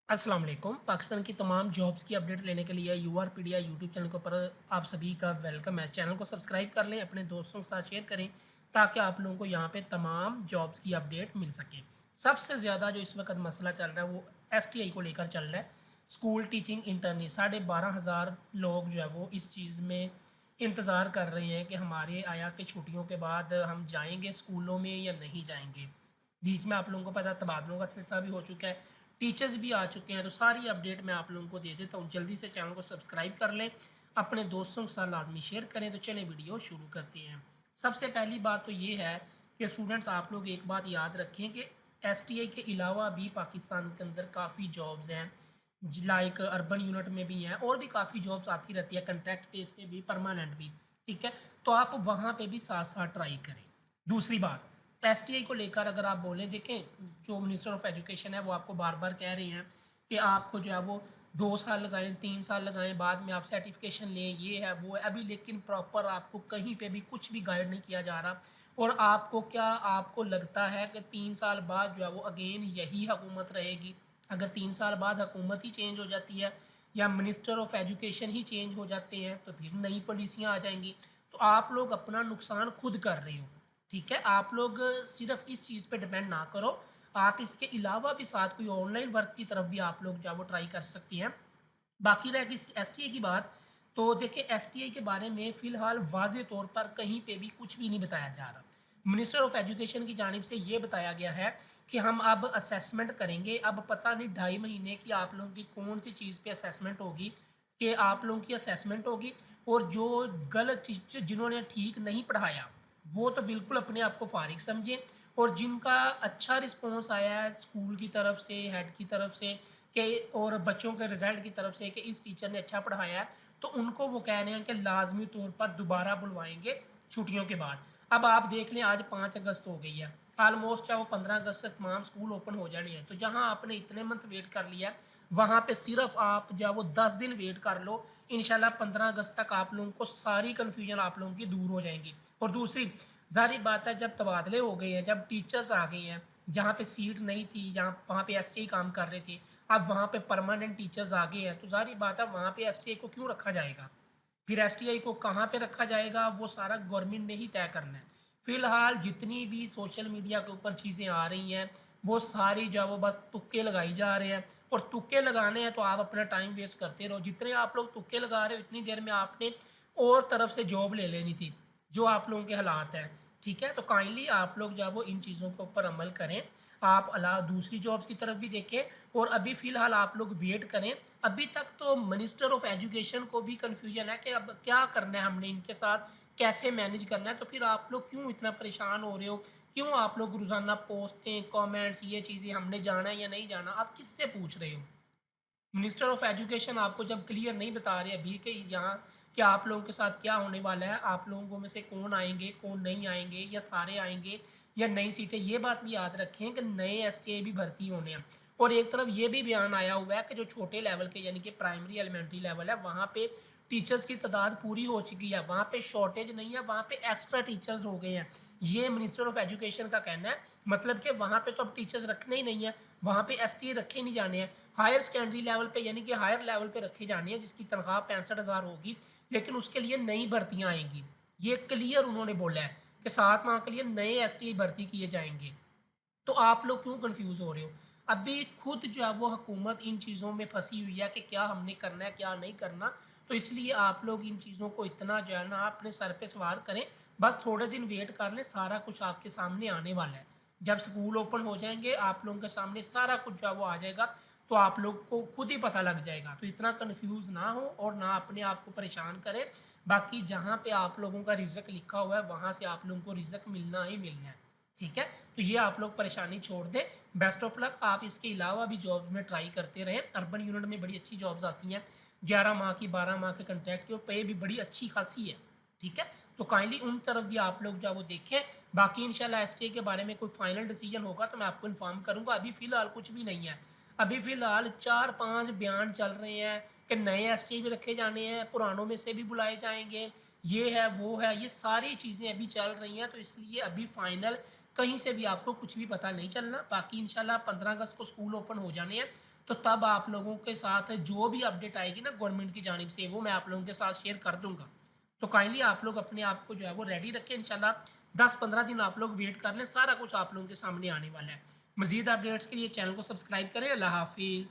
अस्सलाम वालेकुम। पाकिस्तान की तमाम जॉब्स की अपडेट लेने के लिए यूआरपीडिया यूट्यूब चैनल के ऊपर आप सभी का वेलकम है। चैनल को सब्सक्राइब कर लें, अपने दोस्तों के साथ शेयर करें ताकि आप लोगों को यहाँ पे तमाम जॉब्स की अपडेट मिल सके। सबसे ज़्यादा जो इस वक्त मसला चल रहा है वो एसटीआई को लेकर चल रहा है। स्कूल टीचिंग इंटर्नी 12,500 लोग जो है वो इस चीज़ में इंतज़ार कर रहे हैं कि हमारे आया कि छुट्टियों के बाद हम जाएंगे स्कूलों में या नहीं जाएंगे। बीच में आप लोगों को पता है तबादलों का सिलसिला भी हो चुका है, टीचर्स भी आ चुके हैं। तो सारी अपडेट मैं आप लोगों को दे देता हूँ। जल्दी से चैनल को सब्सक्राइब कर लें, अपने दोस्तों के साथ लाजमी शेयर करें। तो चलें वीडियो शुरू करते हैं। सबसे पहली बात तो ये है कि स्टूडेंट्स आप लोग एक बात याद रखें कि एसटीआई के अलावा भी पाकिस्तान के अंदर काफ़ी जॉब्स हैं, लाइक अर्बन यूनिट में भी हैं, और भी काफ़ी जॉब्स आती रहती है, कंट्रैक्ट बेस पे भी, परमानेंट भी। ठीक है, तो आप वहाँ पे भी साथ साथ ट्राई करें। दूसरी बात, एसटीआई को लेकर अगर आप बोलें, देखें जो मिनिस्टर ऑफ एजुकेशन है वो आपको बार बार कह रहे हैं कि आपको जो है वो 2 साल लगाएं, 3 साल लगाएं, बाद में आप सर्टिफिकेशन लें, ये है वो है अभी, लेकिन प्रॉपर आपको कहीं पे भी कुछ भी गाइड नहीं किया जा रहा। और आपको क्या आपको लगता है कि 3 साल बाद जो है वो अगेन यही हुकूमत रहेगी? अगर 3 साल बाद हुकूमत ही चेंज हो जाती है या minister of education he change हो जाते हैं तो फिर नई पॉलिसियाँ आ जाएंगी। तो आप लोग अपना नुकसान खुद कर रहे हो। ठीक है, आप लोग सिर्फ इस चीज़ पे डिपेंड ना करो, आप इसके अलावा भी साथ कोई ऑनलाइन वर्क की तरफ भी आप लोग जो है वो ट्राई कर सकती हैं। बाकी रह गई एसटीए की बात, तो देखिए एसटीए के बारे में फ़िलहाल वाज़े तौर पर कहीं पे भी कुछ भी नहीं बताया जा रहा। मिनिस्टर ऑफ एजुकेशन की जानिब से ये बताया गया है कि हम अब असेसमेंट करेंगे। अब पता नहीं 2.5 महीने की आप लोगों की कौन सी चीज़ पे असेसमेंट होगी, कि आप लोगों की असेसमेंट होगी। और जो गलत चीज़ जिन्होंने ठीक नहीं पढ़ाया वो तो बिल्कुल अपने आप को फ़ारिग समझें, और जिनका अच्छा रिस्पॉन्स आया है स्कूल की तरफ से, हेड की तरफ से, कि और बच्चों के रिज़ल्ट की तरफ से कि इस टीचर ने अच्छा पढ़ाया है, तो उनको वो कह रहे हैं कि लाज़मी तौर पर दोबारा बुलवाएँगे छुट्टियों के बाद। अब आप देख लें, आज 5 अगस्त हो गई है, ऑलमोस्ट क्या वो 15 अगस्त से तमाम स्कूल ओपन हो जाने हैं। तो जहाँ आपने इतने मंथ वेट कर लिया है, वहाँ पे सिर्फ़ आप जो है वो 10 दिन वेट कर लो। इंशाल्लाह 15 अगस्त तक आप लोगों को सारी कन्फ्यूजन आप लोगों की दूर हो जाएँगी। और दूसरी, ज़ाहिर बात है, जब तबादले हो गए हैं, जब टीचर्स आ गए हैं, जहाँ पे सीट नहीं थी, जहाँ वहाँ पे एसटीआई काम कर रहे थे, अब वहाँ पे परमानेंट टीचर्स आ गए हैं, तो ज़ाहिर बात है वहाँ पे एसटीआई को क्यों रखा जाएगा? फिर एसटीआई को कहाँ पे रखा जाएगा वो सारा गवर्नमेंट ने ही तय करना है। फ़िलहाल जितनी भी सोशल मीडिया के ऊपर चीज़ें आ रही हैं, वो सारी जो है वो बस तुक्के लगाई जा रहे हैं। और तुक्के लगाने हैं तो आप अपना टाइम वेस्ट करते रहो। जितने आप लोग तुक्के लगा रहे हो, इतनी देर में आपने और तरफ से जॉब ले लेनी थी, जो आप लोगों के हालात हैं। ठीक है, तो काइंडली आप लोग जो है वो इन चीज़ों के ऊपर अमल करें। आप अला दूसरी जॉब्स की तरफ भी देखें और अभी फ़िलहाल आप लोग वेट करें। अभी तक तो मिनिस्टर ऑफ एजुकेशन को भी कन्फ्यूजन है कि अब क्या करना है हमने इनके साथ, कैसे मैनेज करना है। तो फिर आप लोग क्यों इतना परेशान हो रहे हो? क्यों आप लोग रोज़ाना पोस्टें, कमेंट्स, ये चीज़ें हमने जाना है या नहीं जाना, आप किससे पूछ रहे हो? मिनिस्टर ऑफ एजुकेशन आपको जब क्लियर नहीं बता रहे अभी कि यहाँ कि आप लोगों के साथ क्या होने वाला है, आप लोगों में से कौन आएँगे, कौन नहीं आएँगे, या सारे आएँगे, या नई सीटें, ये बात भी याद रखें कि नए एसटीआई भी भर्ती होने हैं। और एक तरफ ये भी बयान आया हुआ है कि जो छोटे लेवल के यानी कि प्राइमरी एलिमेंट्री लेवल है, वहाँ पे टीचर्स की तादाद पूरी हो चुकी है, वहाँ पे शॉर्टेज नहीं है, वहाँ पे एक्स्ट्रा टीचर्स हो गए हैं। ये मिनिस्टर ऑफ एजुकेशन का कहना है, मतलब कि वहाँ पे तो अब टीचर्स रखने ही नहीं है, वहाँ पे एसटीए रखे नहीं जाने हैं। हायर सेकेंडरी लेवल पे यानी कि हायर लेवल पे रखे जाने हैं, जिसकी तनख्वाह 65,000 होगी, लेकिन उसके लिए नई भर्तियाँ आएँगी। ये क्लियर उन्होंने बोला है कि 7 माह के लिए नए एसटीए भर्ती किए जाएँगे। तो आप लोग क्यों कन्फ्यूज़ हो रहे हो? अभी खुद जो है वो हुकूमत इन चीज़ों में फँसी हुई है कि क्या हमने करना है, क्या नहीं करना। तो इसलिए आप लोग इन चीज़ों को इतना जो है ना अपने सर पे सवार करें, बस थोड़े दिन वेट कर लें, सारा कुछ आपके सामने आने वाला है। जब स्कूल ओपन हो जाएँगे, आप लोगों के सामने सारा कुछ जो है वो आ जाएगा, तो आप लोग को खुद ही पता लग जाएगा। तो इतना कन्फ्यूज़ ना हो और ना अपने आप को परेशान करें। बाकी जहाँ पे आप लोगों का रिज़्क लिखा हुआ है, वहाँ से आप लोगों को रिज़्क मिलना ही मिलना है। ठीक है? तो ये आप लोग परेशानी छोड़ दें। Best of luck. आप इसके अलावा भी जॉब्स में ट्राई करते रहें। अर्बन यूनिट में बड़ी अच्छी जॉब्स आती हैं। 11 माह की, 12 माह के कॉन्ट्रैक्ट की, और पे भी बड़ी अच्छी खासी है। ठीक है? तो काइंडली उन तरफ भी आप लोग जो है वो देखें। बाकी इंशाल्लाह एसटीए के बारे में कोई फाइनल डिसीजन होगा तो मैं आपको इन्फॉर्म करूँगा। अभी फ़िलहाल कुछ भी नहीं है। अभी फ़िलहाल 4-5 बयान चल रहे हैं कि नए एसटीए भी रखे जाने हैं, पुरानों में से भी बुलाए जाएँगे। ये है, वो है, ये सारी चीज़ें अभी चल रही हैं। तो इसलिए अभी फाइनल कहीं से भी आपको कुछ भी पता नहीं चलना। बाकी इंशाल्लाह 15 अगस्त को स्कूल ओपन हो जाने हैं, तो तब आप लोगों के साथ जो भी अपडेट आएगी ना गवर्नमेंट की जानिब से, वो मैं आप लोगों के साथ शेयर कर दूँगा। तो काइंडली आप लोग अपने आप को जो है वो रेडी रखें, इंशाल्लाह 10-15 दिन आप लोग वेट कर लें, सारा कुछ आप लोगों के सामने आने वाला है। मज़ीद अपडेट्स के लिए चैनल को सब्सक्राइब करें। अल्लाह हाफ़िज़।